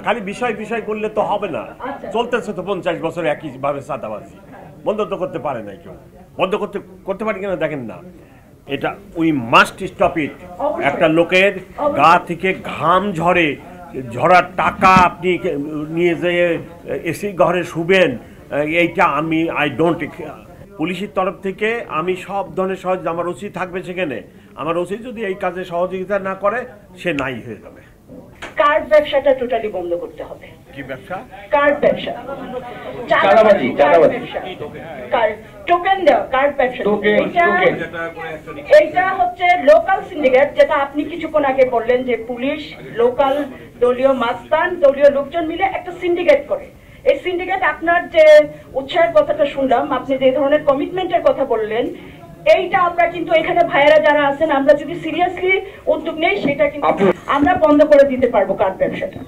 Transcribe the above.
খালি বিষয় বিষয় করলে তো হবে না। চলতেছে তো 50 বছর একইভাবে চাঁদাবাজি। বন্ধ তো করতে পারে না কেউ। বন্ধ করতে পারে কিনা দেখেন না। এটা উই মাস্ট স্টপ ইট। একটা লোকের গা থেকে ঘাম ঝরার টাকা আপনি নিয়ে যেয়ে এসি ঘরে শুবেন, এইটা আই ডোন্ট। পুলিশের তরফ থেকে আমি সব ধরনের সহযোগিতা, আমার ওসি থাকবে সেখানে, আমার ওসি যদি এই কাজে সহযোগিতা না করে সে নাই হয়ে যাবে। কার্ড ব্যবসাটা টোটালি বন্ধ করতে হবে। কি ব্যবসা? কার্ড ব্যবসা, চাঁদাবাজি, টোকেন দেওয়া, কার্ড ব্যবসা। এইটা হচ্ছে লোকাল সিন্ডিকেট, যেটা আপনি কিছুক্ষণ আগে বললেন যে পুলিশ, লোকাল দলীয় মাস্তান, দলীয় লোকজন মিলে একটা সিন্ডিকেট করে। এই সিন্ডিকেট, আপনার যে উৎসাহের কথাটা শুনলাম, আপনি যে ধরনের কমিটমেন্টের কথা বললেন, এইটা আমরা কিন্তু এখানে ভাইয়েরা যারা আছেন, আমরা যদি সিরিয়াসলি উদ্যোগ নেই, সেটা কিন্তু আমরা বন্ধ করে দিতে পারবো কার্ড ব্যবসাটা।